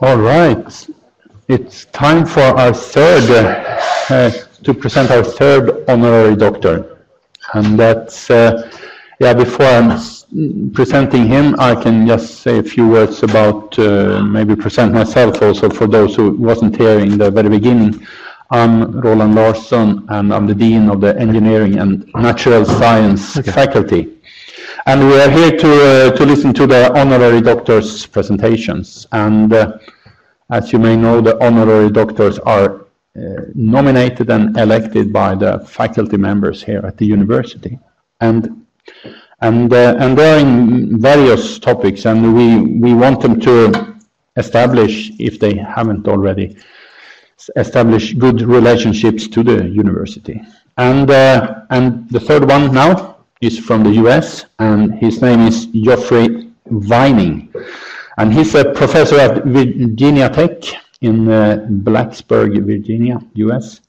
All right. It's time for our to present our third honorary doctor. And that's, before I'm presenting him, I can just say a few words about, maybe present myself also for those who wasn't here in the very beginning. I'm Roland Larsson, and I'm the Dean of the Engineering and Natural Science faculty. And we are here to listen to the honorary doctors' presentations. And as you may know, the honorary doctors are nominated and elected by the faculty members here at the university. And they're in various topics, and we want them to establish, if they haven't already, establish good relationships to the university. And the third one now is from the US, and his name is Geoffrey Vining. And he's a professor at Virginia Tech in Blacksburg, Virginia, US.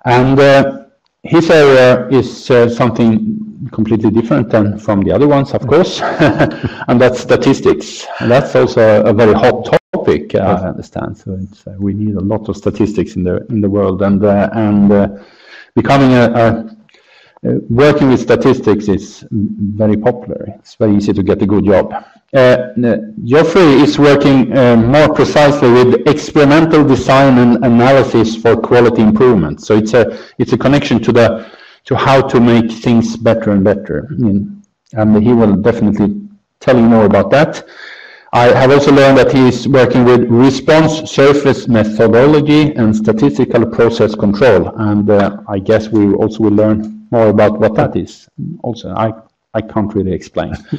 And his area is something completely different than from the other ones, of course, and that's statistics. And that's also a very hot topic, I understand. So it's, we need a lot of statistics in the world, and becoming working with statistics is very popular. It's very easy to get a good job. Geoffrey is working more precisely with experimental design and analysis for quality improvement. So it's a connection to how to make things better and better. And he will definitely tell you more about that. I have also learned that he is working with response surface methodology and statistical process control. And I guess we also will learn more about what that is. Also, I can't really explain. He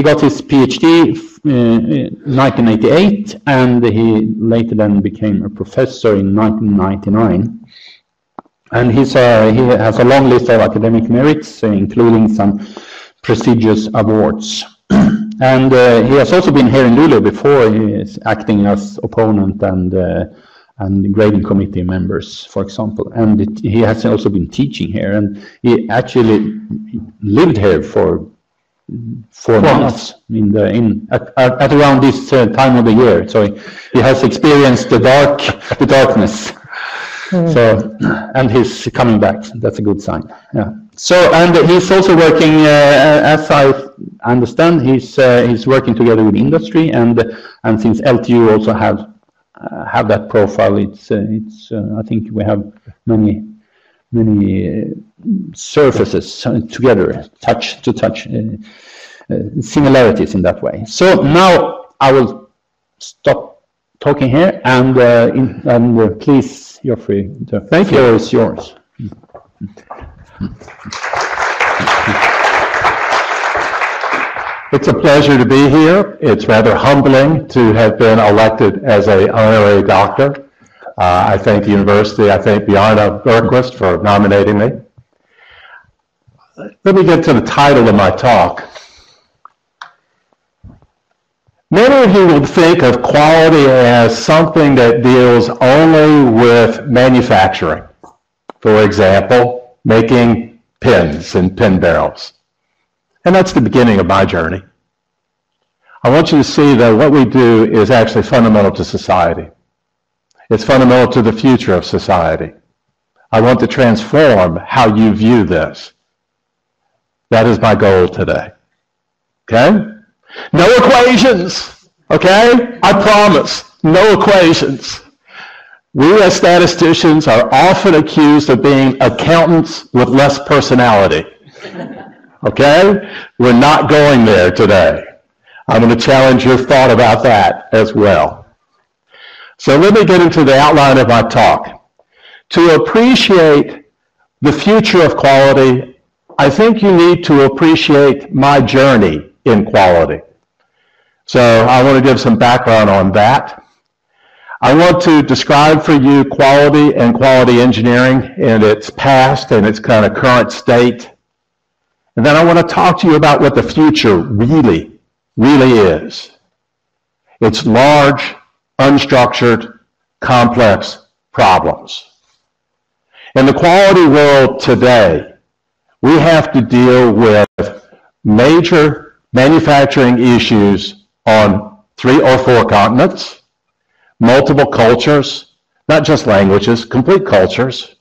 got his PhD in 1988, and he later then became a professor in 1999. And he has a long list of academic merits, including some prestigious awards. And he has also been here in Luleå before. He is acting as opponent and grading committee members, for example. And he has also been teaching here, and he actually lived here for 4 months at around this time of the year. So he has experienced the darkness. So, and he's coming back. That's a good sign. Yeah. So, and he's also working, as I understand, he's working together with industry, and since LTU also have that profile, it's I think we have many surfaces together, touch similarities in that way. So now I will stop talking here, and please, Geoffrey, the floor is yours. It's a pleasure to be here. It's rather humbling to have been elected as an honorary doctor. I thank the university, I thank Bjarne Bergquist for nominating me. Let me get to the title of my talk. Many of you will think of quality as something that deals only with manufacturing. For example, making pins and pin barrels. And that's the beginning of my journey. I want you to see that what we do is actually fundamental to society. It's fundamental to the future of society. I want to transform how you view this. That is my goal today. Okay? No equations. Okay? I promise. No equations. We as statisticians are often accused of being accountants with less personality. Okay? We're not going there today. I'm going to challenge your thought about that as well. So let me get into the outline of my talk. To appreciate the future of quality, I think you need to appreciate my journey in quality. So I want to give some background on that. I want to describe for you quality and quality engineering in its past and its kind of current state. And then I want to talk to you about what the future really is. It's large, unstructured, complex problems. In the quality world today, we have to deal with major manufacturing issues on 3 or 4 continents, multiple cultures, not just languages, complete cultures.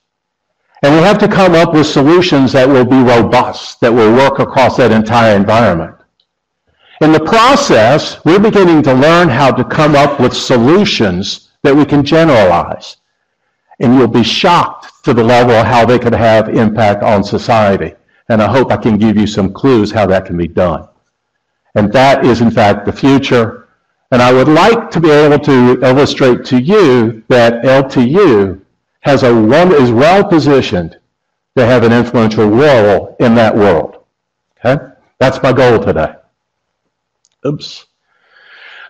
And we have to come up with solutions that will be robust, that will work across that entire environment. In the process, we're beginning to learn how to come up with solutions that we can generalize. And you'll be shocked to the level of how they could have impact on society. And I hope I can give you some clues how that can be done. And that is, in fact, the future. And I would like to be able to illustrate to you that LTU is well positioned to have an influential role in that world. Okay? That's my goal today. Oops.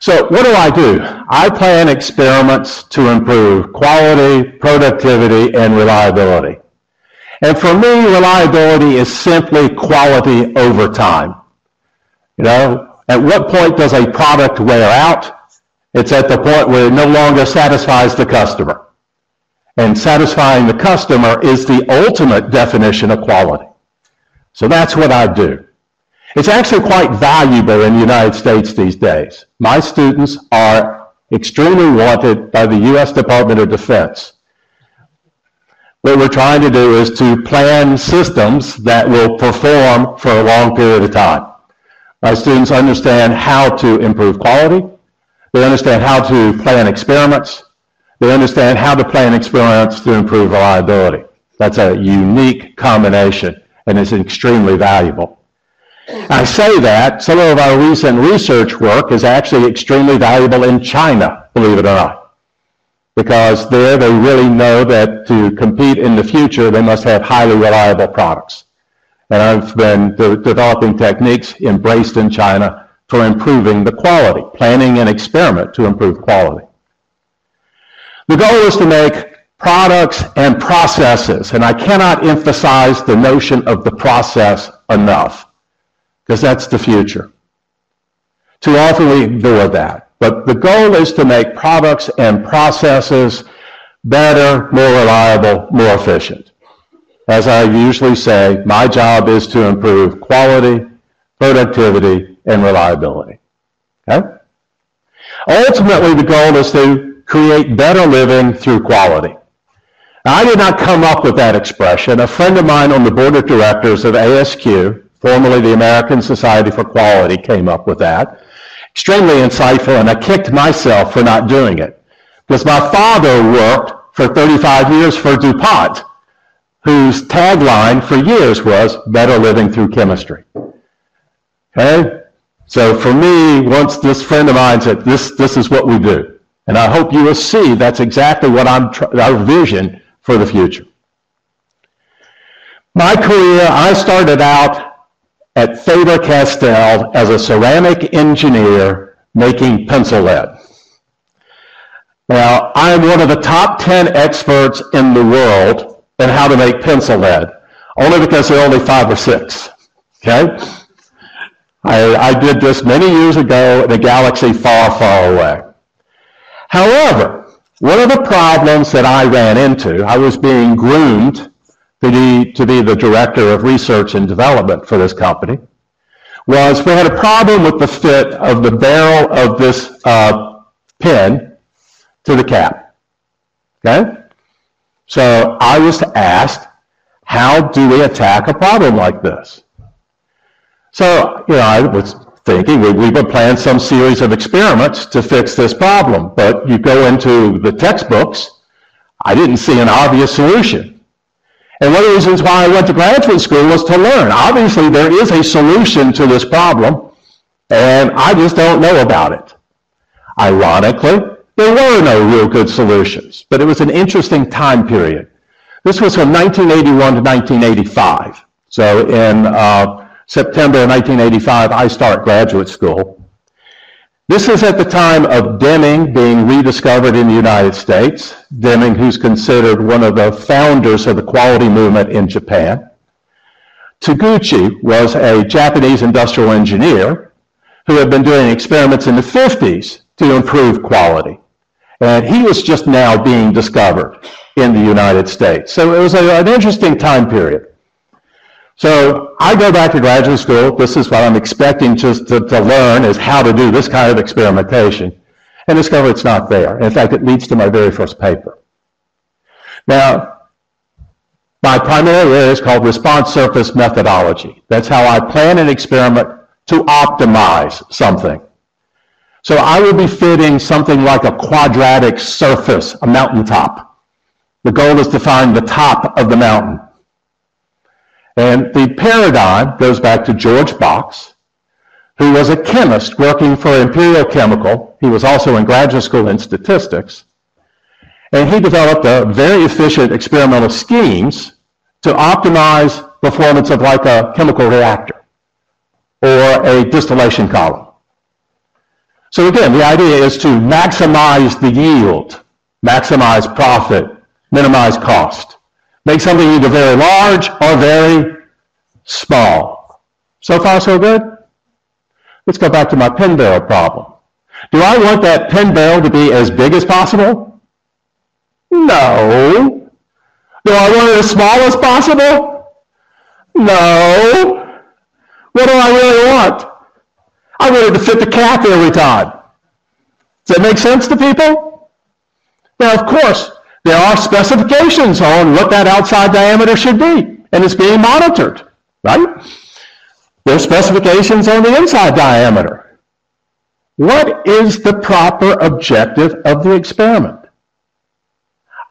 So what do? I plan experiments to improve quality, productivity, and reliability. And for me, reliability is simply quality over time. You know, at what point does a product wear out? It's at the point where it no longer satisfies the customer. And satisfying the customer is the ultimate definition of quality. So that's what I do. It's actually quite valuable in the United States these days. My students are extremely wanted by the U.S. Department of Defense. What we're trying to do is to plan systems that will perform for a long period of time. My students understand how to improve quality. They understand how to plan experiments. They understand how to plan experiments to improve reliability. That's a unique combination, and it's extremely valuable. I say that some of our recent research work is actually extremely valuable in China, believe it or not, because there they really know that to compete in the future, they must have highly reliable products. And I've been developing techniques embraced in China for improving the quality, planning an experiment to improve quality. The goal is to make products and processes, and I cannot emphasize the notion of the process enough, because that's the future. Too often we ignore that. But the goal is to make products and processes better, more reliable, more efficient. As I usually say, my job is to improve quality, productivity, and reliability. Okay? Ultimately, the goal is to create better living through quality. Now, I did not come up with that expression. A friend of mine on the board of directors of ASQ, formerly the American Society for Quality, came up with that. Extremely insightful, and I kicked myself for not doing it. Because my father worked for 35 years for DuPont, whose tagline for years was better living through chemistry. Okay? So for me, once this friend of mine said, this is what we do. And I hope you will see that's exactly what our vision for the future. My career, I started out at Faber-Castell as a ceramic engineer making pencil lead. Now, I am one of the top 10 experts in the world in how to make pencil lead, only because there are only 5 or 6, okay? I did this many years ago in a galaxy far, far away. However, one of the problems that I ran into, I was being groomed to be the director of research and development for this company, was we had a problem with the fit of the barrel of this pen to the cap. Okay? So I was asked, how do we attack a problem like this? So, you know, I was thinking we would plan some series of experiments to fix this problem, but you go into the textbooks, I didn't see an obvious solution. And one of the reasons why I went to graduate school was to learn. Obviously, there is a solution to this problem, and I just don't know about it. Ironically, there were no real good solutions, but it was an interesting time period. This was from 1981 to 1985. So in September of 1985, I start graduate school. This is at the time of Deming being rediscovered in the United States. Deming, who's considered one of the founders of the quality movement in Japan. Taguchi was a Japanese industrial engineer who had been doing experiments in the 50s to improve quality. And he was just now being discovered in the United States. So it was an interesting time period. So I go back to graduate school. This is what I'm expecting just to learn, is how to do this kind of experimentation, and discover it's not there. In fact, it leads to my very first paper. Now, my primary area is called response surface methodology. That's how I plan an experiment to optimize something. So I will be fitting something like a quadratic surface, a mountaintop. The goal is to find the top of the mountain. And the paradigm goes back to George Box, who was a chemist working for Imperial Chemical. He was also in graduate school in statistics. And he developed a very efficient experimental schemes to optimize performance of like a chemical reactor or a distillation column. So again, the idea is to maximize the yield, maximize profit, minimize cost. Make something either very large or very small. So far, so good? Let's go back to my pen barrel problem. Do I want that pen barrel to be as big as possible? No. Do I want it as small as possible? No. What do I really want? I want it to fit the cap every time. Does that make sense to people? Now, of course, there are specifications on what that outside diameter should be, and it's being monitored, right? There are specifications on the inside diameter. What is the proper objective of the experiment?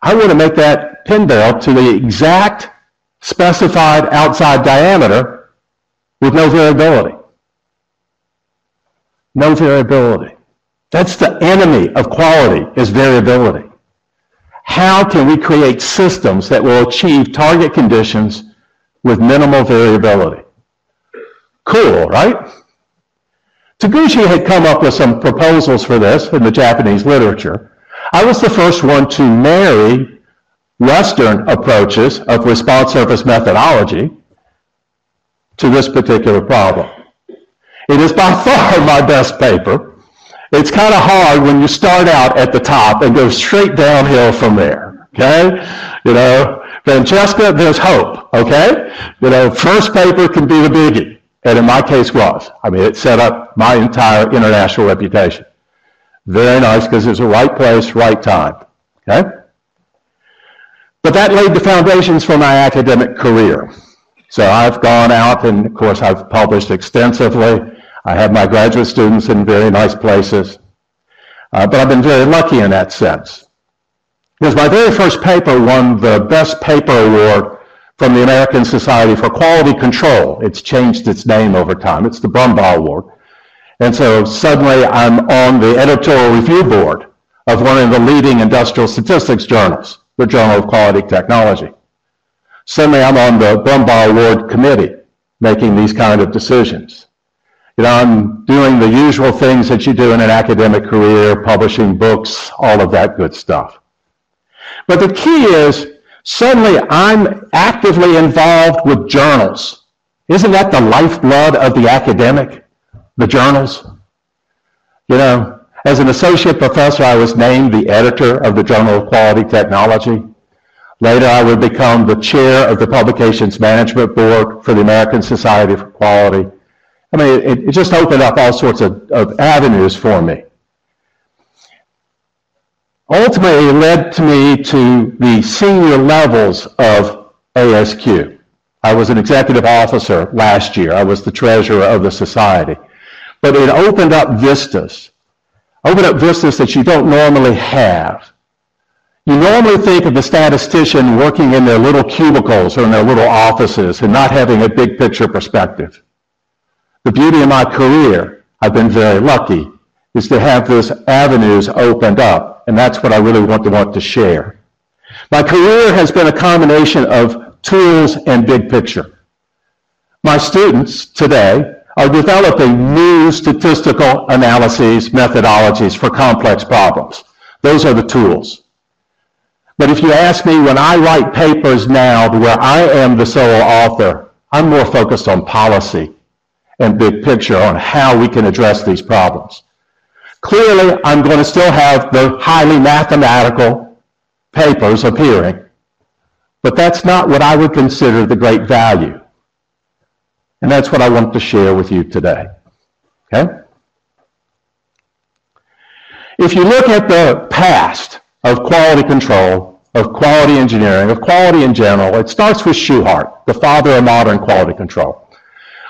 I want to make that pen barrel to the exact specified outside diameter with no variability. No variability. That's the enemy of quality, is variability. How can we create systems that will achieve target conditions with minimal variability? Cool, right? Taguchi had come up with some proposals for this in the Japanese literature. I was the first one to marry Western approaches of response surface methodology to this particular problem. It is by far my best paper. It's kind of hard when you start out at the top and go straight downhill from there, okay? You know, Francesca, there's hope, okay? You know, first paper can be the biggie, and in my case was. I mean, it set up my entire international reputation. Very nice, because it was the right place, right time, okay? But that laid the foundations for my academic career. So I've gone out, and of course I've published extensively. I have my graduate students in very nice places. But I've been very lucky in that sense. Because my very first paper won the Best Paper Award from the American Society for Quality Control. It's changed its name over time. It's the Brumbaugh Award. And so suddenly I'm on the editorial review board of one of the leading industrial statistics journals, the Journal of Quality Technology. Suddenly I'm on the Brumbaugh Award committee making these kind of decisions. You know, I'm doing the usual things that you do in an academic career, publishing books, all of that good stuff. But the key is, suddenly I'm actively involved with journals. Isn't that the lifeblood of the academic, the journals? You know, as an associate professor, I was named the editor of the Journal of Quality Technology. Later, I would become the chair of the Publications Management Board for the American Society for Quality. I mean, it just opened up all sorts of avenues for me. Ultimately, it led to me to the senior levels of ASQ. I was an executive officer last year. I was the treasurer of the society. But it opened up vistas that you don't normally have. You normally think of the statistician working in their little cubicles or in their little offices and not having a big picture perspective. The beauty of my career, I've been very lucky, is to have those avenues opened up, and that's what I really want to share. My career has been a combination of tools and big picture. My students today are developing new statistical analyses, methodologies for complex problems. Those are the tools. But if you ask me, when I write papers now where I am the sole author, I'm more focused on policy and big picture on how we can address these problems. Clearly, I'm going to still have the highly mathematical papers appearing, but that's not what I would consider the great value. And that's what I want to share with you today. Okay? If you look at the past of quality control, of quality engineering, of quality in general, it starts with Schuhart, the father of modern quality control.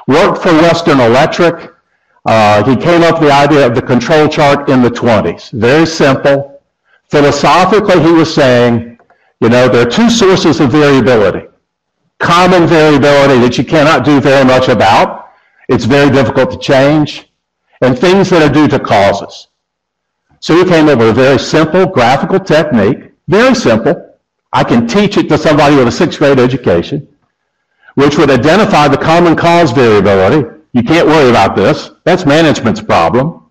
Worked for Western Electric. He came up with the idea of the control chart in the 20s. Very simple. Philosophically, he was saying, there are two sources of variability. Common variability that you cannot do very much about. It's very difficult to change. And things that are due to causes. So he came up with a very simple graphical technique, very simple. I can teach it to somebody with a 6th grade education, which would identify the common cause variability. You can't worry about this. That's management's problem.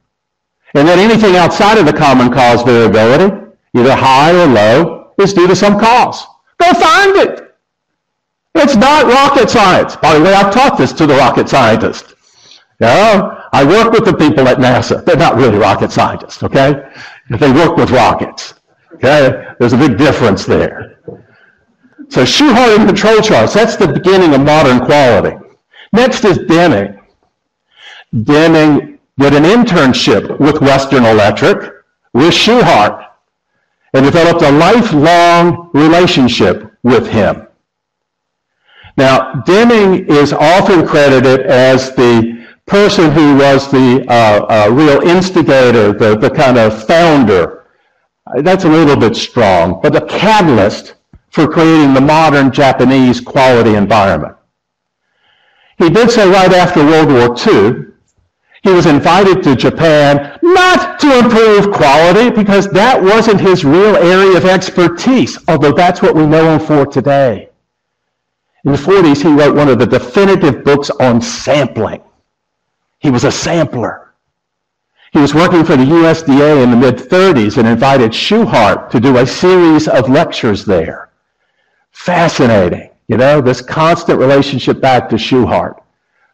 And then anything outside of the common cause variability, either high or low, is due to some cause. Go find it. It's not rocket science. By the way, I've taught this to the rocket scientists. I work with the people at NASA. They're not really rocket scientists, okay? They work with rockets, okay? There's a big difference there. So Schuhart and control charts, that's the beginning of modern quality. Next is Deming. Deming did an internship with Western Electric, with Schuhart, and developed a lifelong relationship with him. Now, Deming is often credited as the person who was the real instigator, the kind of founder. That's a little bit strong, but the catalyst for creating the modern Japanese quality environment. He did so right after World War II. He was invited to Japan not to improve quality because that wasn't his real area of expertise, although that's what we know him for today. In the 40s, he wrote one of the definitive books on sampling. He was a sampler. He was working for the USDA in the mid-30s and invited Schuhart to do a series of lectures there. Fascinating, this constant relationship back to Schuhart.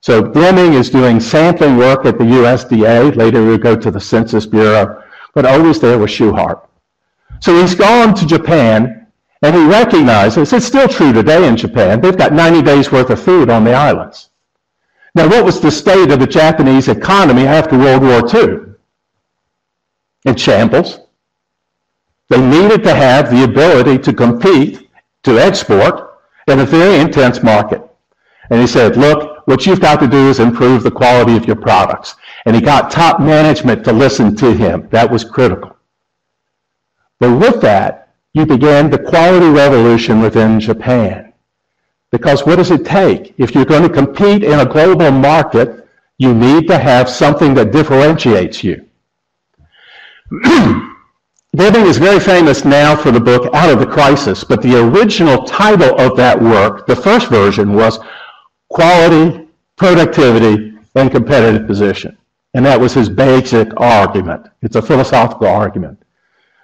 So Deming is doing sampling work at the USDA. Later he would go to the Census Bureau, but always there was Schuhart. So he's gone to Japan, and he recognizes, it's still true today in Japan, they've got 90 days worth of food on the islands. Now, what was the state of the Japanese economy after World War II? In shambles. They needed to have the ability to compete, to export, in a very intense market. And he said, look, what you've got to do is improve the quality of your products. And he got top management to listen to him. That was critical. But with that, you began the quality revolution within Japan. Because what does it take? If you're going to compete in a global market, you need to have something that differentiates you. Deming is very famous now for the book Out of the Crisis, but the original title of that work, the first version, was Quality, Productivity, and Competitive Position. And that was his basic argument. It's a philosophical argument.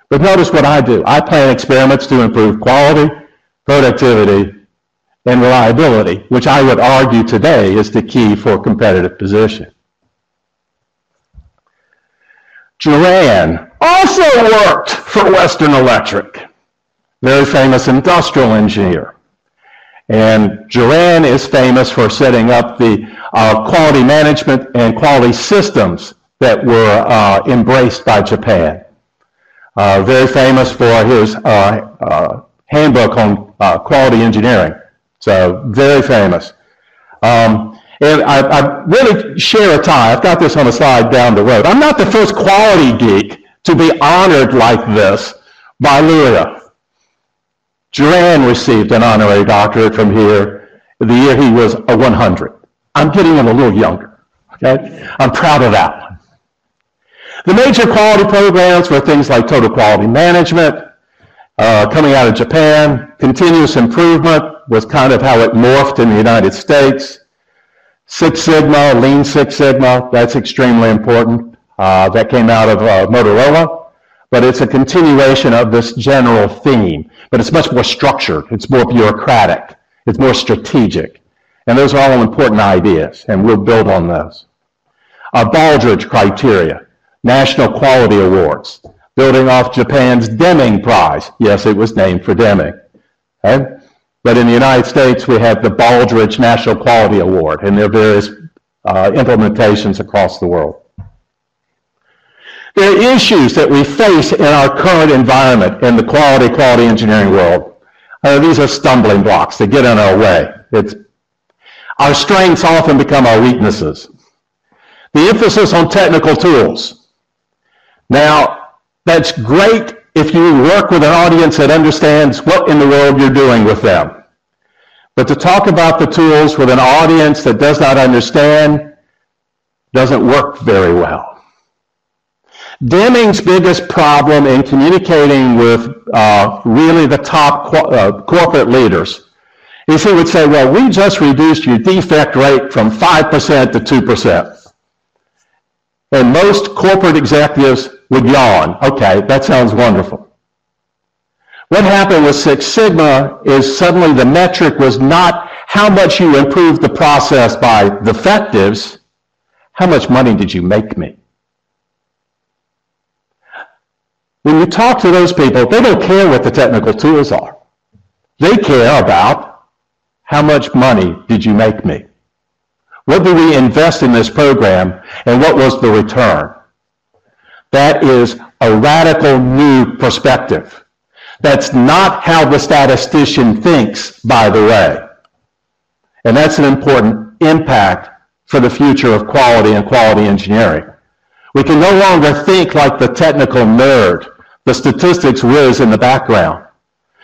But notice what I do. I plan experiments to improve quality, productivity, and reliability, which I would argue today is the key for competitive position. Juran also worked for Western Electric, very famous industrial engineer. And Juran is famous for setting up the quality management and quality systems that were embraced by Japan. Very famous for his handbook on quality engineering. So, very famous. And I really share a tie. I've got this on a slide down the road. I'm not the first quality geek to be honored like this by Luleå. Juran received an honorary doctorate from here the year he was 100. I'm getting him a little younger, okay? I'm proud of that one. The major quality programs were things like total quality management, coming out of Japan. Continuous improvement was kind of how it morphed in the United States. Six Sigma, Lean Six Sigma, that's extremely important. That came out of Motorola, but it's a continuation of this general theme. But it's much more structured, it's more bureaucratic, it's more strategic. And those are all important ideas, and we'll build on those. Baldrige criteria, National Quality Awards, building off Japan's Deming Prize. Yes, it was named for Deming. Okay? But in the United States, we have the Baldrige National Quality Award, and there are various implementations across the world. There are issues that we face in our current environment in the quality engineering world. These are stumbling blocks that get in our way. Our strengths often become our weaknesses. The emphasis on technical tools. Now, that's great if you work with an audience that understands what in the world you're doing with them. But to talk about the tools with an audience that does not understand doesn't work very well. Deming's biggest problem in communicating with really the top corporate leaders is he would say, well, we just reduced your defect rate from 5% to 2%. And most corporate executives would yawn. Okay, that sounds wonderful. What happened with Six Sigma is suddenly the metric was not how much you improved the process by defectives, how much money did you make me? When you talk to those people, they don't care what the technical tools are. They care about how much money did you make me? What do we invest in this program, and what was the return? That is a radical new perspective. That's not how the statistician thinks, by the way. And that's an important impact for the future of quality and quality engineering. We can no longer think like the technical nerd, the statistics whiz in the background.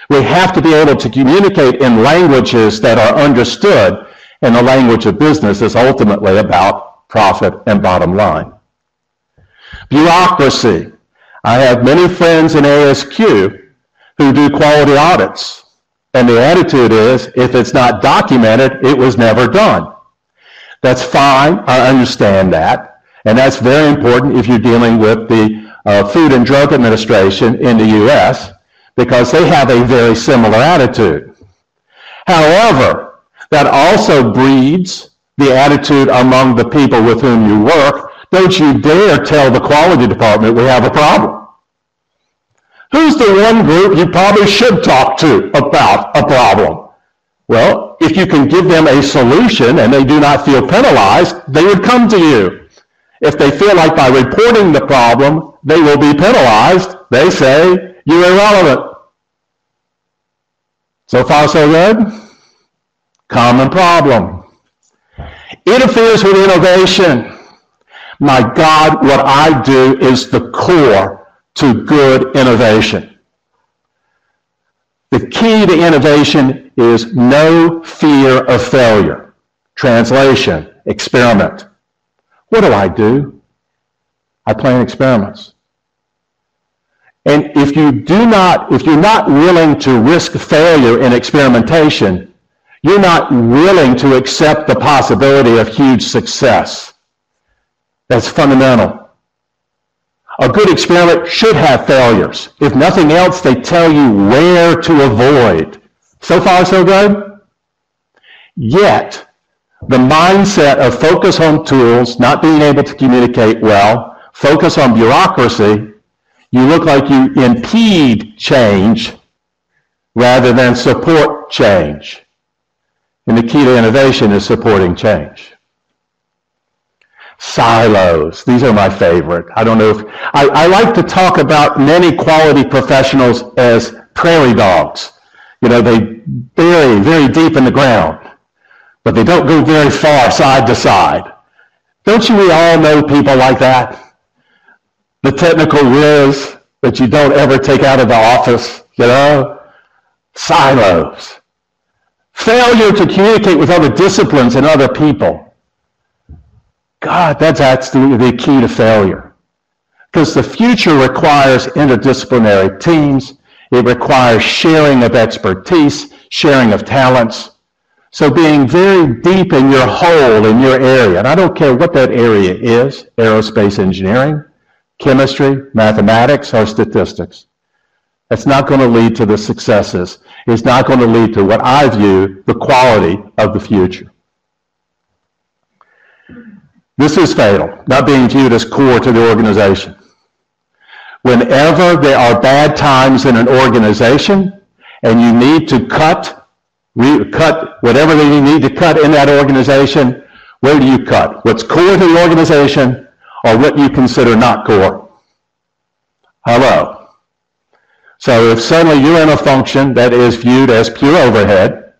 We have to be able to communicate in languages that are understood, and the language of business is ultimately about profit and bottom line. Bureaucracy. I have many friends in ASQ who do quality audits, and the attitude is, if it's not documented, it was never done. That's fine, I understand that, and that's very important if you're dealing with the Food and Drug Administration in the U.S., because they have a very similar attitude. However, that also breeds the attitude among the people with whom you work. Don't you dare tell the quality department we have a problem. Who's the one group you probably should talk to about a problem? Well, if you can give them a solution and they do not feel penalized, they would come to you. If they feel like by reporting the problem, they will be penalized, they say, you're irrelevant. So far, so good? Common problem. Interferes with innovation. My God, what I do is the core to good innovation. The key to innovation is no fear of failure. Translation, experiment. What do? I plan experiments. And if you're not willing to risk failure in experimentation, you're not willing to accept the possibility of huge success. That's fundamental. A good experiment should have failures. If nothing else, they tell you where to avoid. So far, so good? Yet, the mindset of focus on tools, not being able to communicate well, focus on bureaucracy, you look like you impede change rather than support change. And the key to innovation is supporting change. Silos. These are my favorite. I don't know if... I like to talk about many quality professionals as prairie dogs. You know, they bury very deep in the ground, but they don't go very far side to side. Don't we all know people like that? The technical whiz that you don't ever take out of the office, you know? Silos. Failure to communicate with other disciplines and other people. God, that's the key to failure. Because the future requires interdisciplinary teams. It requires sharing of expertise, sharing of talents. So being very deep in your hole, in your area, and I don't care what that area is, aerospace engineering, chemistry, mathematics, or statistics. That's not going to lead to the successes. It's not going to lead to what I view the quality of the future. This is fatal, not being viewed as core to the organization. Whenever there are bad times in an organization and you need to cut cut whatever they need to cut in that organization. Where do you cut? What's core to the organization or what you consider not core? Hello. So if suddenly you're in a function that is viewed as pure overhead,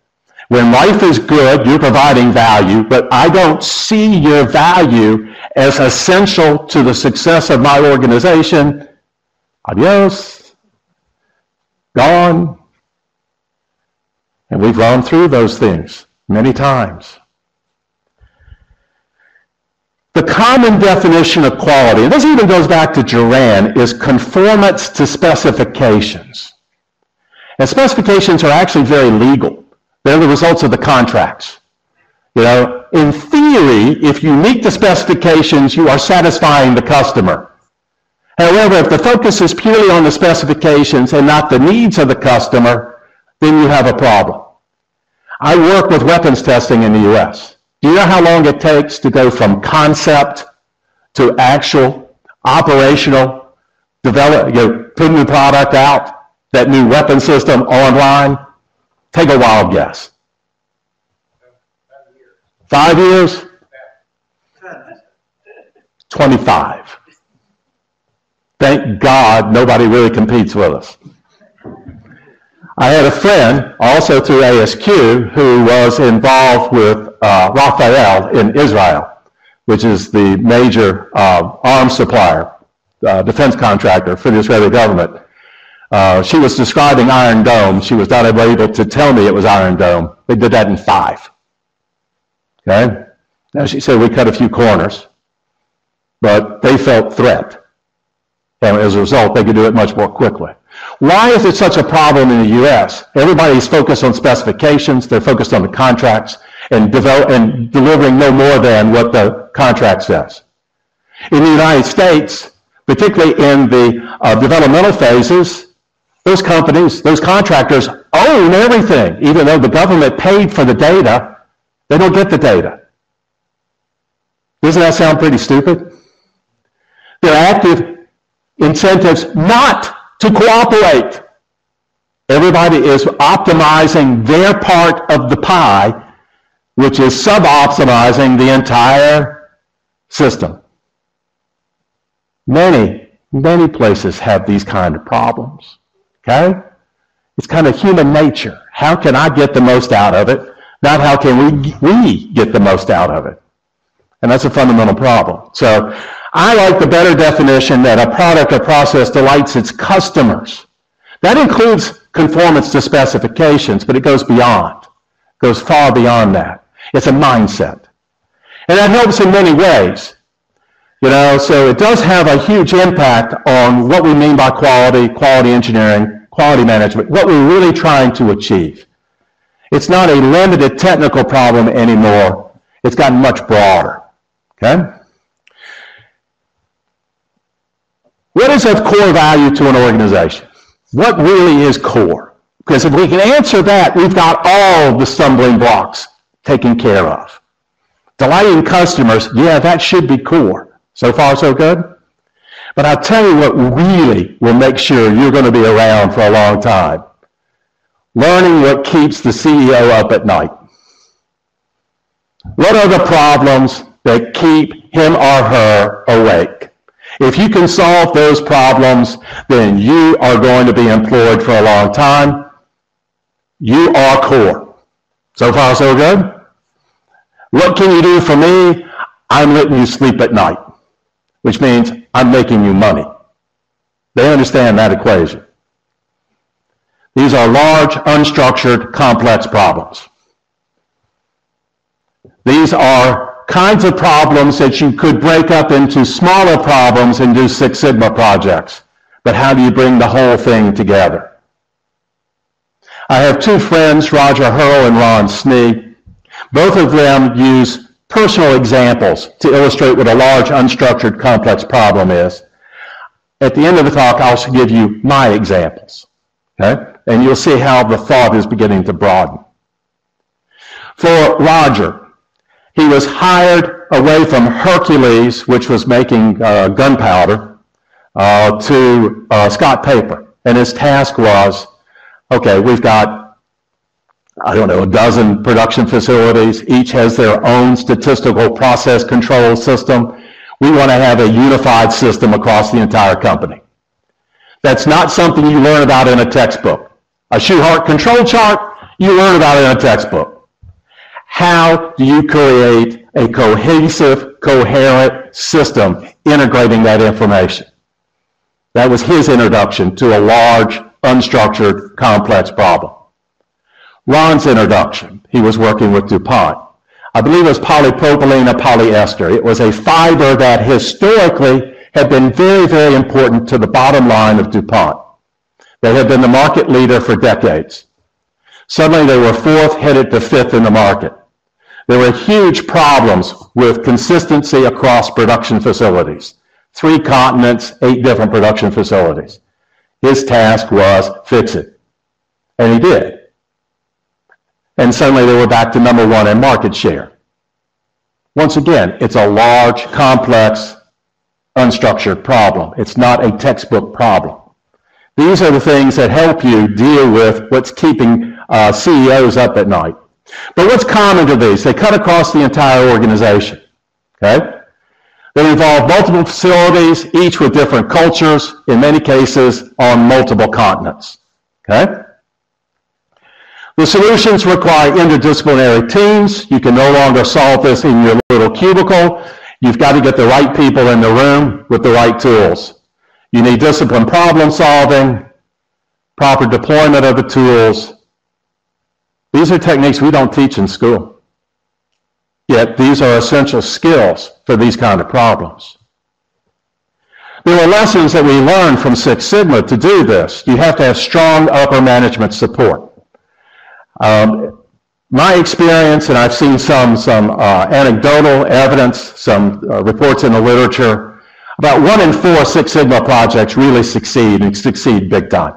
when life is good, you're providing value, but I don't see your value as essential to the success of my organization, adios, gone. And we've gone through those things many times. The common definition of quality, and this even goes back to Duran, is conformance to specifications. And specifications are actually very legal. They're the results of the contracts. You know, in theory, if you meet the specifications, you are satisfying the customer. However, if the focus is purely on the specifications and not the needs of the customer, then you have a problem. I work with weapons testing in the U.S. Do you know how long it takes to go from concept to actual operational develop, putting the product out, that new weapon system online? Take a wild guess. 5 years? 25. Thank God nobody really competes with us. I had a friend, also through ASQ, who was involved with Rafael in Israel, which is the major arms supplier, defense contractor for the Israeli government. She was describing Iron Dome. She was not able to tell me it was Iron Dome. They did that in 5. Okay? Now she said we cut a few corners, but they felt threat. And as a result, they could do it much more quickly. Why is it such a problem in the U.S.? Everybody's focused on specifications. They're focused on the contracts and delivering no more than what the contract says. In the United States, particularly in the developmental phases, those companies, those contractors own everything. Even though the government paid for the data, they don't get the data. Doesn't that sound pretty stupid? There are active incentives not to cooperate. Everybody is optimizing their part of the pie, which is sub-optimizing the entire system. Many places have these kind of problems, okay? It's kind of human nature. How can I get the most out of it? Not how can we get the most out of it? And that's a fundamental problem. So I like the better definition that a product or process delights its customers. That includes conformance to specifications, but it goes beyond, goes far beyond that. It's a mindset. And that helps in many ways. You know, so it does have a huge impact on what we mean by quality, quality engineering, quality management, what we're really trying to achieve. It's not a limited technical problem anymore. It's gotten much broader. Okay? What is of core value to an organization? What really is core? Because if we can answer that, we've got all the stumbling blocks taken care of. Delighting customers, yeah, that should be core. So far, so good? But I'll tell you what really will make sure you're going to be around for a long time. Learning what keeps the CEO up at night. What are the problems that keep him or her awake? If you can solve those problems, then you are going to be employed for a long time. You are core. So far, so good? What can you do for me? I'm letting you sleep at night, which means I'm making you money. They understand that equation. These are large, unstructured, complex problems. These are kinds of problems that you could break up into smaller problems and do Six Sigma projects. But how do you bring the whole thing together? I have two friends, Roger Hurl and Ron Snee. Both of them use personal examples to illustrate what a large, unstructured, complex problem is. At the end of the talk, I'll give you my examples. Okay? And you'll see how the thought is beginning to broaden. For Roger, he was hired away from Hercules, which was making gunpowder, to Scott Paper. And his task was, okay, we've got I don't know, a dozen production facilities. Each has their own statistical process control system. We want to have a unified system across the entire company. That's not something you learn about in a textbook. A Shewhart control chart, you learn about it in a textbook. How do you create a cohesive, coherent system integrating that information? That was his introduction to a large, unstructured, complex problem. Ron's introduction, he was working with DuPont. I believe it was polypropylene or polyester. It was a fiber that historically had been very, very important to the bottom line of DuPont. They had been the market leader for decades. Suddenly they were fourth, headed to fifth in the market. There were huge problems with consistency across production facilities. 3 continents, 8 different production facilities. His task was fix it. And he did. And suddenly they were back to number 1 in market share. Once again, it's a large, complex, unstructured problem. It's not a textbook problem. These are the things that help you deal with what's keeping CEOs up at night. But what's common to these? They cut across the entire organization. Okay? They involve multiple facilities, each with different cultures, in many cases on multiple continents. Okay? The solutions require interdisciplinary teams. You can no longer solve this in your little cubicle. You've got to get the right people in the room with the right tools. You need disciplined problem solving, proper deployment of the tools. These are techniques we don't teach in school. Yet these are essential skills for these kind of problems. There are lessons that we learn from Six Sigma to do this. You have to have strong upper management support. My experience, and I've seen some anecdotal evidence, some reports in the literature, about 1 in 4 Six Sigma projects really succeed, and succeed big time.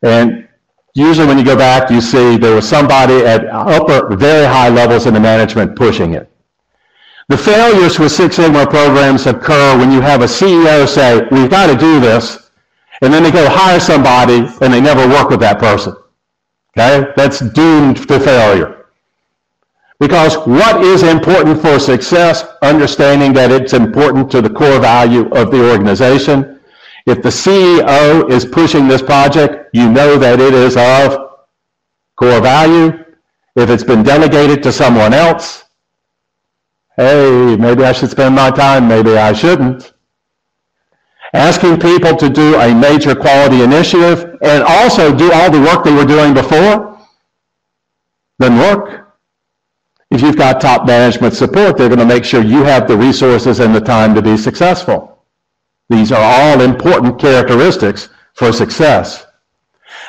And usually when you go back, you see there was somebody at upper, very high levels in the management pushing it. The failures with Six Sigma programs occur when you have a CEO say, we've got to do this, and then they go hire somebody and they never work with that person. Okay? That's doomed to failure. Because what is important for success? Understanding that it's important to the core value of the organization. If the CEO is pushing this project, you know that it is of core value. If it's been delegated to someone else, hey, maybe I should spend my time, maybe I shouldn't. Asking people to do a major quality initiative and also do all the work they were doing before doesn't work. If you've got top management support, they're going to make sure you have the resources and the time to be successful. These are all important characteristics for success.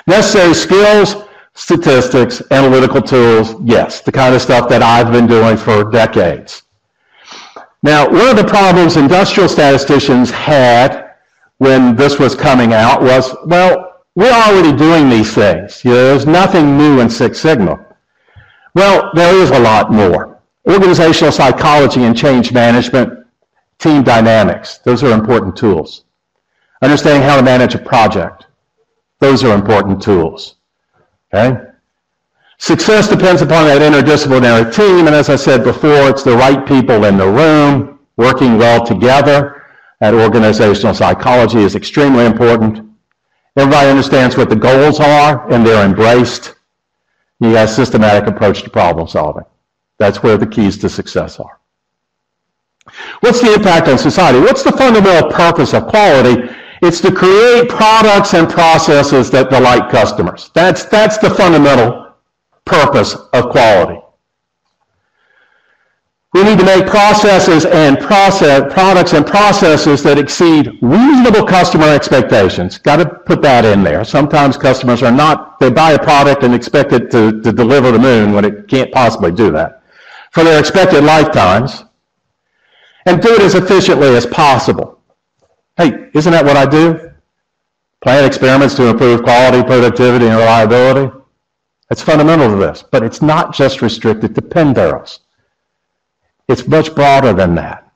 Necessary skills, statistics, analytical tools, yes, the kind of stuff that I've been doing for decades. Now, one of the problems industrial statisticians had when this was coming out was, well, we're already doing these things. You know, there's nothing new in Six Sigma. Well, there is a lot more. Organizational psychology and change management, team dynamics, those are important tools. Understanding how to manage a project, those are important tools. Okay? Success depends upon that interdisciplinary team, and as I said before, it's the right people in the room, working well together. That organizational psychology is extremely important. Everybody understands what the goals are, and they're embraced. You got a systematic approach to problem solving. That's where the keys to success are. What's the impact on society? What's the fundamental purpose of quality? It's to create products and processes that delight customers. That's the fundamental purpose of quality. We need to make processes and products and processes that exceed reasonable customer expectations. Got to put that in there. Sometimes customers are not, they buy a product and expect it to deliver the moon when it can't possibly do that. For their expected lifetimes, and do it as efficiently as possible. Hey, isn't that what I do? Plan experiments to improve quality, productivity, and reliability. That's fundamental to this, but it's not just restricted to pen barrels. It's much broader than that.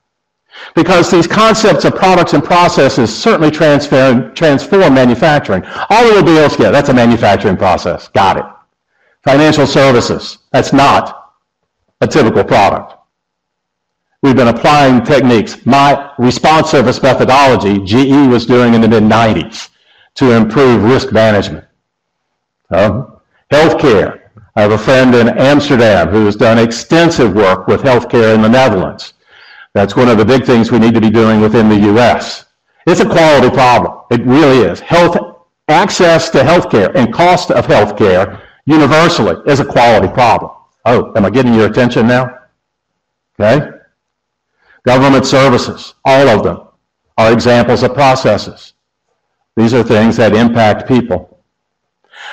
Because these concepts of products and processes certainly transform manufacturing. Automobiles, yeah, that's a manufacturing process. Got it. Financial services, that's not a typical product. We've been applying techniques. My response service methodology, GE was doing in the mid-90s to improve risk management. Healthcare. I have a friend in Amsterdam who has done extensive work with healthcare in the Netherlands. That's one of the big things we need to be doing within the U.S. It's a quality problem. It really is. Access to healthcare and cost of healthcare universally is a quality problem. Oh, am I getting your attention now? Okay. Government services, all of them are examples of processes. These are things that impact people.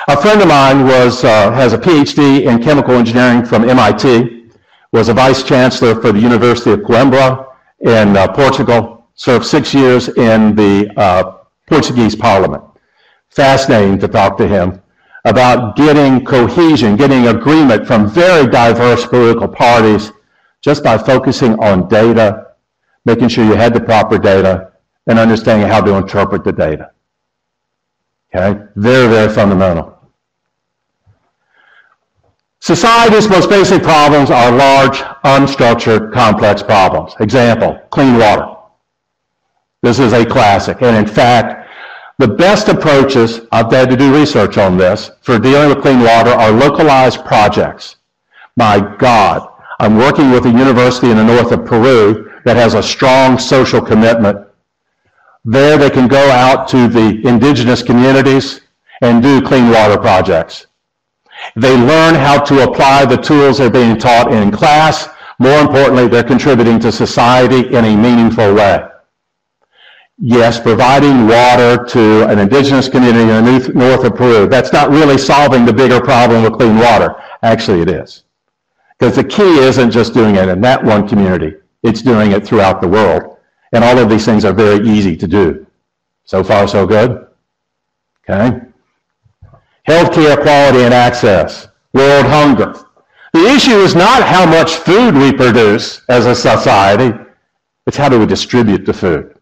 A friend of mine has a PhD in chemical engineering from MIT, was a vice chancellor for the University of Coimbra in Portugal, served 6 years in the Portuguese parliament. Fascinating to talk to him about getting cohesion, getting agreement from very diverse political parties just by focusing on data, making sure you had the proper data, and understanding how to interpret the data. Okay? Very, very fundamental. Society's most basic problems are large, unstructured, complex problems. Example, clean water. This is a classic. And in fact, the best approaches, I've had to do research on this, for dealing with clean water are localized projects. My God, I'm working with a university in the north of Peru that has a strong social commitment. There they can go out to the indigenous communities and do clean water projects. They learn how to apply the tools they're being taught in class. More importantly, they're contributing to society in a meaningful way. Yes, providing water to an indigenous community in the north of Peru, that's not really solving the bigger problem with clean water. Actually, it is. Because the key isn't just doing it in that one community. It's doing it throughout the world. And all of these things are very easy to do. So far, so good? Okay. Healthcare quality and access. World hunger. The issue is not how much food we produce as a society. It's how do we distribute the food.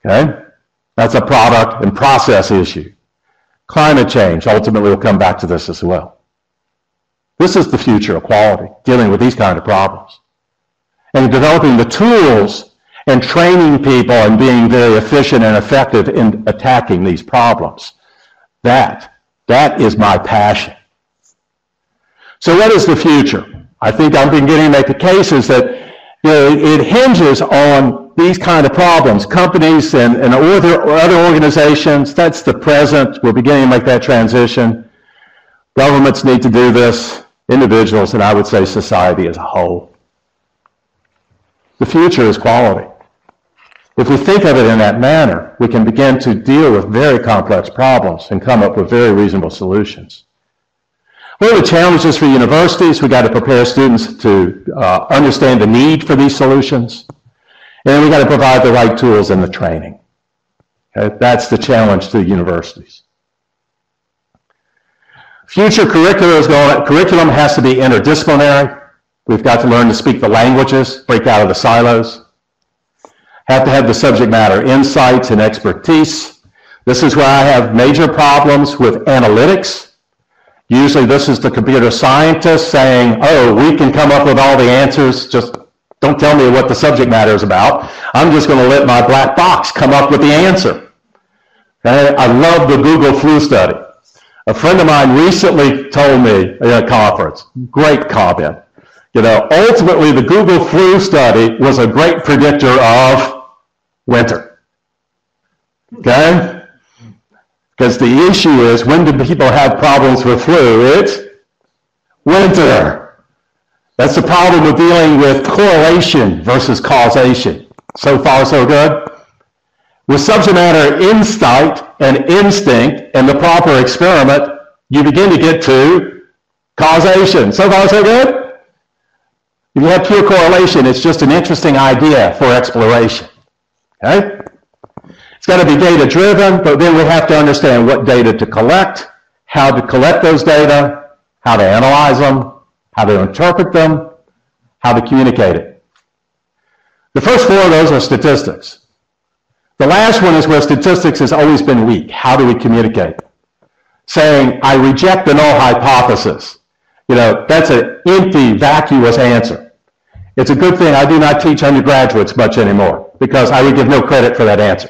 Okay? That's a product and process issue. Climate change, ultimately we'll come back to this as well. This is the future of quality, dealing with these kind of problems. And developing the tools and training people and being very efficient and effective in attacking these problems. That is my passion. So what is the future? I think I'm beginning to make the case is that it hinges on these kind of problems. Companies and other organizations, that's the present. We're beginning to make that transition. Governments need to do this, individuals, and I would say society as a whole. The future is quality. If we think of it in that manner, we can begin to deal with very complex problems and come up with very reasonable solutions. One of the challenges for universities, we've got to prepare students to understand the need for these solutions, and we've got to provide the right tools and the training. Okay? That's the challenge to the universities. Future curriculum has to be interdisciplinary. We've got to learn to speak the languages, break out of the silos. Have to have the subject matter insights and expertise. This is where I have major problems with analytics. Usually this is the computer scientist saying, oh, we can come up with all the answers, just don't tell me what the subject matter is about. I'm just going to let my black box come up with the answer. Okay? I love the Google flu study. A friend of mine recently told me at a conference, great comment, ultimately the Google flu study was a great predictor of winter. Okay? Because the issue is, when do people have problems with flu? It's winter. That's the problem with dealing with correlation versus causation. So far, so good. With subject matter insight and instinct and the proper experiment, you begin to get to causation. So far, so good? If you have pure correlation, it's just an interesting idea for exploration. Okay? It's got to be data-driven, but then we have to understand what data to collect, how to collect those data, how to analyze them, how to interpret them, how to communicate it. The first four of those are statistics. The last one is where statistics has always been weak. How do we communicate? saying, I reject the null hypothesis. You know, that's an empty, vacuous answer. It's a good thing I do not teach undergraduates much anymore, because I would give no credit for that answer.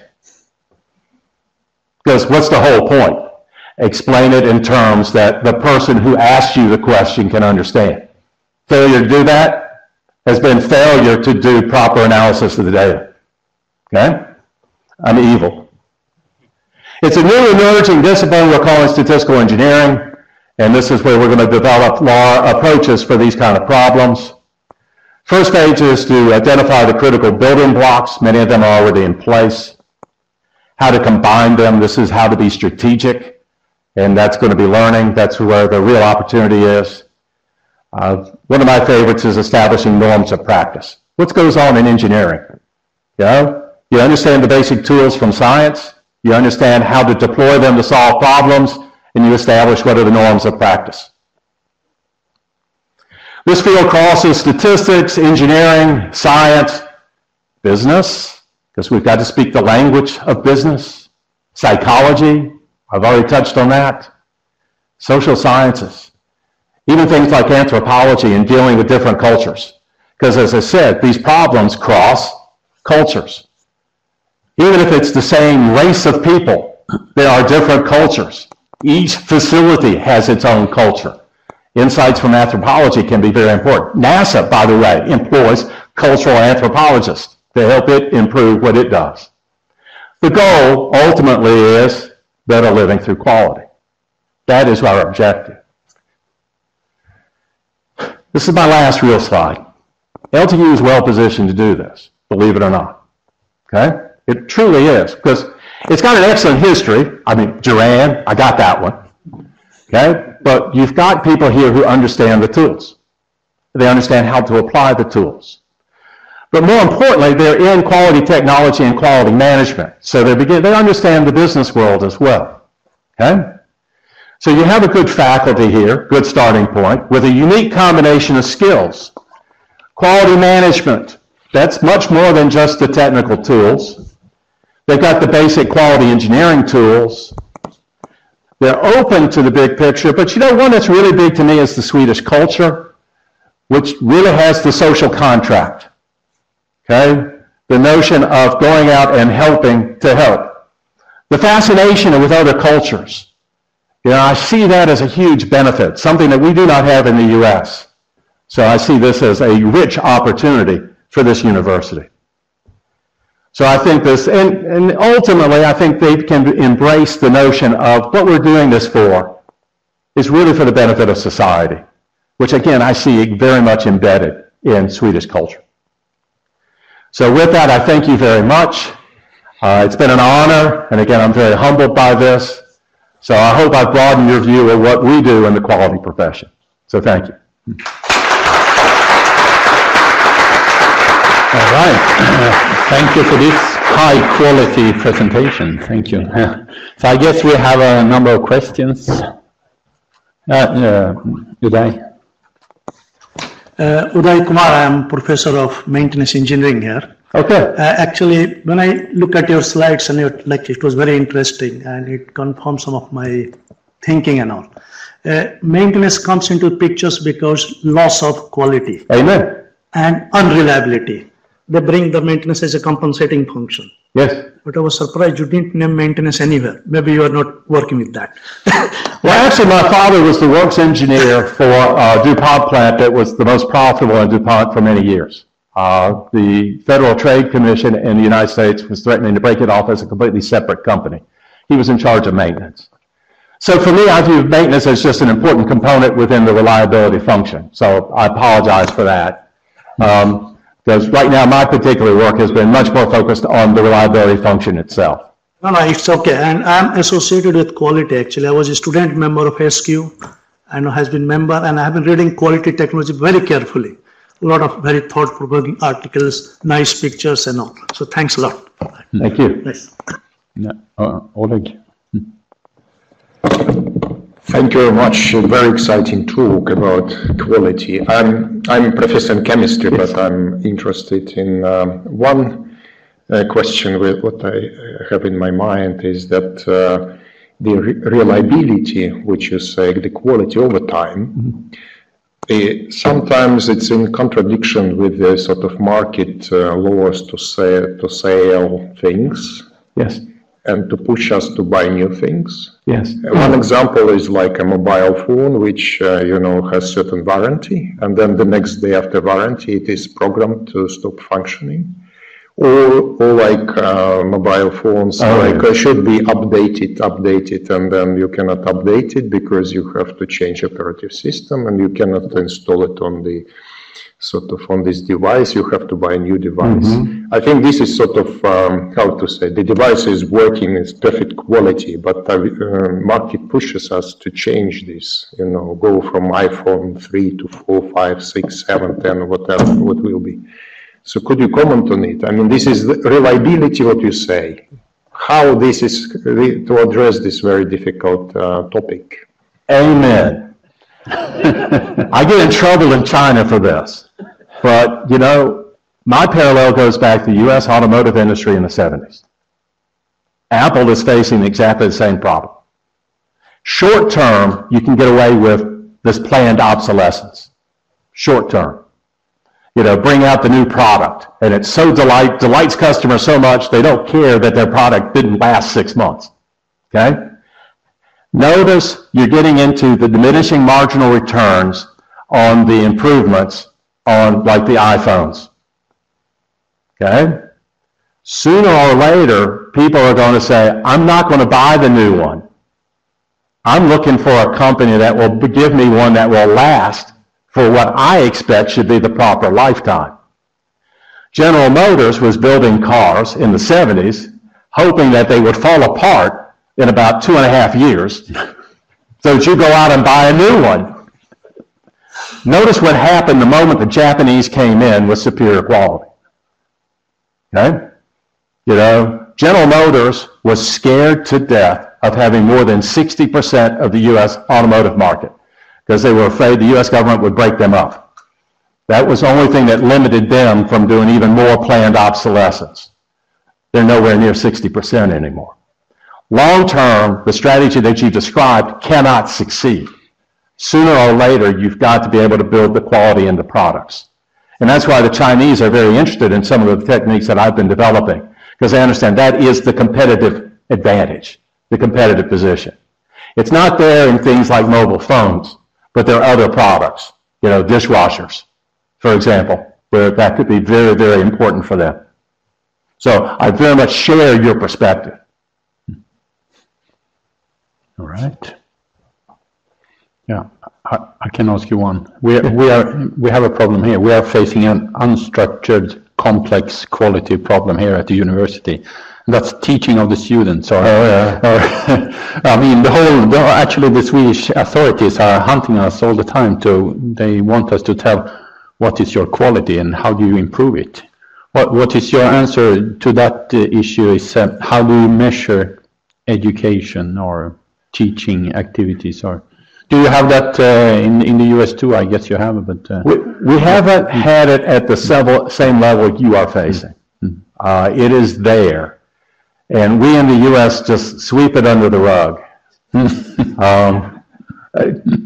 Because what's the whole point? Explain it in terms that the person who asked you the question can understand. Failure to do that has been failure to do proper analysis of the data. Okay? I'm evil. It's a new emerging discipline we're calling statistical engineering, and this is where we're going to develop approaches for these kind of problems. First stage is to identify the critical building blocks. Many of them are already in place. How to combine them. This is how to be strategic, and that's going to be learning. That's where the real opportunity is. One of my favorites is establishing norms of practice. What goes on in engineering? You know, you understand the basic tools from science. You understand how to deploy them to solve problems, and you establish what are the norms of practice. This field crosses statistics, engineering, science, business, because we've got to speak the language of business, psychology, I've already touched on that, social sciences, even things like anthropology and dealing with different cultures. Because as I said, these problems cross cultures. Even if it's the same race of people, there are different cultures. Each facility has its own culture. Insights from anthropology can be very important. NASA, by the way, employs cultural anthropologists to help it improve what it does. The goal, ultimately, is better living through quality. That is our objective. This is my last real slide. LTU is well positioned to do this, believe it or not. Okay? It truly is, because it's got an excellent history. I mean, Duran, I got that one. Okay? But you've got people here who understand the tools. They understand how to apply the tools. But more importantly, they're in quality technology and quality management. So they understand the business world as well. Okay? So you have a good faculty here, good starting point, with a unique combination of skills. Quality management, that's much more than just the technical tools. They've got the basic quality engineering tools. They're open to the big picture, but you know, one that's really big to me is the Swedish culture, which really has the social contract. Okay? The notion of going out and helping to help. The fascination with other cultures. You know, I see that as a huge benefit, something that we do not have in the U.S. So I see this as a rich opportunity for this university. So I think this, and ultimately I think they can embrace the notion of what we're doing this for is really for the benefit of society, which again I see very much embedded in Swedish culture. So with that, I thank you very much. It's been an honor, and again I'm very humbled by this. So I hope I've broadened your view of what we do in the quality profession. So thank you. All right. Thank you for this high-quality presentation. Thank you. So I guess we have a number of questions. Uday. Uday Kumar, I am professor of maintenance engineering here. Okay. Actually, when I look at your slides and your lecture, it was very interesting and it confirmed some of my thinking and all. Maintenance comes into pictures because loss of quality. Amen. And unreliability. They bring the maintenance as a compensating function. Yes. But I was surprised you didn't name maintenance anywhere. Maybe you are not working with that. Well, actually, my father was the works engineer for a DuPont plant that was the most profitable in DuPont for many years. The Federal Trade Commission in the United States was threatening to break it off as a completely separate company. He was in charge of maintenance. So for me, I view maintenance as just an important component within the reliability function. So I apologize for that. Because right now my particular work has been much more focused on the reliability function itself. No, it's okay. And I'm associated with quality actually. I was a student member of SQ and has been member, and I have been reading quality technology very carefully. A lot of very thought-provoking articles, nice pictures and all. So thanks a lot. Thank you. Nice. Oleg. Thank you very much. A very exciting talk about quality. I'm a professor in chemistry, but I'm interested in one question. With what I have in my mind is that the reliability, which you say, the quality over time, sometimes it's in contradiction with the sort of market laws to sell things. Yes. And to push us to buy new things. Yes. One example is like a mobile phone, which has certain warranty, and then the next day after warranty, it is programmed to stop functioning. Or like mobile phones, should be updated, and then you cannot update it because you have to change operative system, and you cannot install it on the on this device. You have to buy a new device. I think this is sort of how to say, the device is working, it's perfect quality, but market pushes us to change this. Go from iPhone 3 to 4, 5, 6, 7, 10, whatever what will be. So could you comment on it? I mean, this is the reliability, what you say. How this is to address this very difficult topic? Amen. I get in trouble in China for this, but my parallel goes back to the U.S. automotive industry in the 70s. Apple is facing exactly the same problem. Short term, you can get away with this planned obsolescence. Short term. Bring out the new product, and it so delights customers so much they don't care that their product didn't last 6 months. Okay? Notice you're getting into the diminishing marginal returns on the improvements on like the iPhones. Okay? Sooner or later, people are going to say, I'm not going to buy the new one. I'm looking for a company that will give me one that will last for what I expect should be the proper lifetime. General Motors was building cars in the 70s, hoping that they would fall apart in about 2.5 years, so that you go out and buy a new one. Notice what happened the moment the Japanese came in with superior quality. Okay? General Motors was scared to death of having more than 60% of the U.S. automotive market because they were afraid the U.S. government would break them up. That was the only thing that limited them from doing even more planned obsolescence. They're nowhere near 60% anymore. Long term, the strategy that you described cannot succeed. Sooner or later, you've got to be able to build the quality into products. And that's why the Chinese are very interested in some of the techniques that I've been developing, because they understand that is the competitive advantage, the competitive position. It's not there in things like mobile phones, but there are other products, dishwashers, for example, where that could be very, very important for them. So I very much share your perspective. All right. Yeah, I can ask you one. We have a problem here. We are facing an unstructured, complex quality problem here at the university. And that's teaching of the students. I mean, actually, the Swedish authorities are hunting us all the time. They want us to tell what is your quality and how do you improve it. What is your answer to that issue? Is how do you measure education or teaching activities, or do you have that in the US too? I guess you have, but we haven't had it at the same level you are facing. It is there, and we in the US just sweep it under the rug.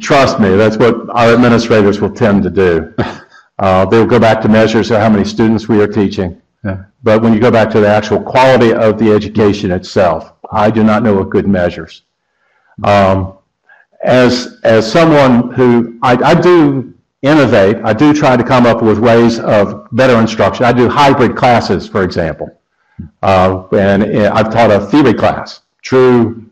Trust me, that's what our administrators will tend to do. They'll go back to measures of how many students we are teaching. But when you go back to the actual quality of the education itself, I do not know what good measures. As someone who, I do innovate, I do try to come up with ways of better instruction. I do hybrid classes, for example. And I've taught a theory class, true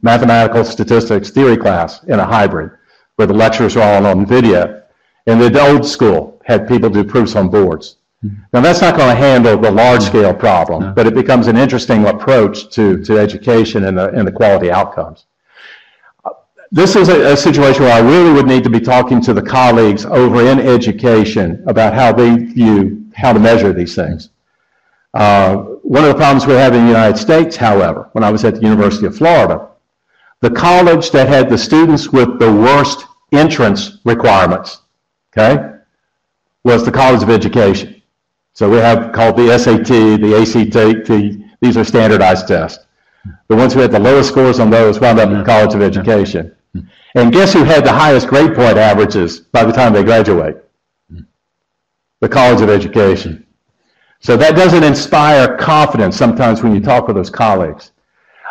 mathematical statistics theory class in a hybrid, where the lectures are all on video. And the old school had people do proofs on boards. Now that's not going to handle the large-scale problem, but it becomes an interesting approach to education and the quality outcomes. This is a situation where I really would need to be talking to the colleagues over in education about how they view how to measure these things. One of the problems we have in the United States, however, when I was at the University of Florida, the college that had the students with the worst entrance requirements, okay, was the College of Education. So we have called the SAT, the ACT, these are standardized tests. The ones who had the lowest scores on those wound up in college of education. And guess who had the highest grade point averages by the time they graduate? The college of education. So that doesn't inspire confidence sometimes when you talk with those colleagues.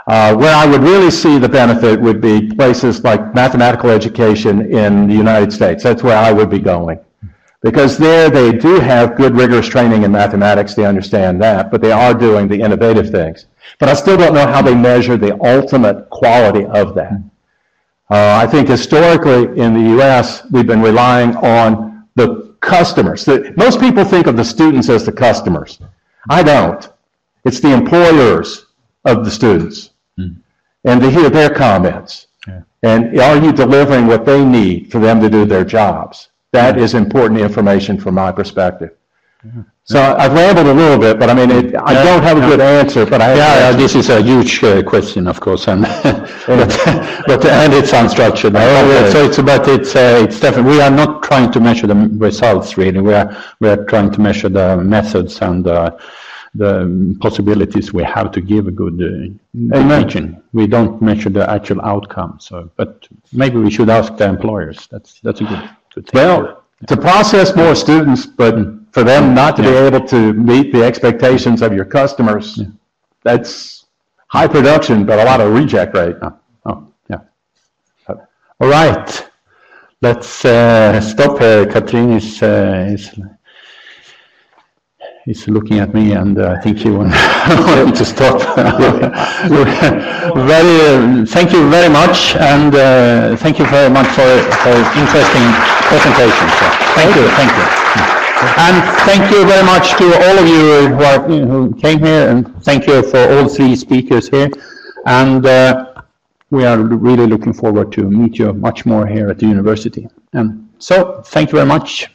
Where I would really see the benefit would be places like mathematical education in the United States. That's where I would be going. Because there they do have good rigorous training in mathematics, they understand that, but they are doing the innovative things. But I still don't know how they measure the ultimate quality of that. I think historically in the US, we've been relying on the customers. Most people think of the students as the customers. I don't. It's the employers of the students. And to hear their comments. Yeah. And are you delivering what they need for them to do their jobs? That is important information from my perspective. Yeah. So I've rambled a little bit, but I mean, I don't have a good answer. But this is a huge question, of course, and and it's unstructured. So it's definitely, we are not trying to measure the results really. We are trying to measure the methods and the possibilities we have to give a good teaching. We don't measure the actual outcome. So, but maybe we should ask the employers. That's a good thing. Well, to process more students, but for them not to be able to meet the expectations of your customers, that's high production, but a lot of reject rate. All right. Let's stop here. Katrin is looking at me, and I think she wants to stop. Thank you very much, and thank you very much for interesting presentation. So, thank you. And thank you very much to all of you who came here, and thank you for all three speakers here. And we are really looking forward to meet you much more here at the university. And so, thank you very much.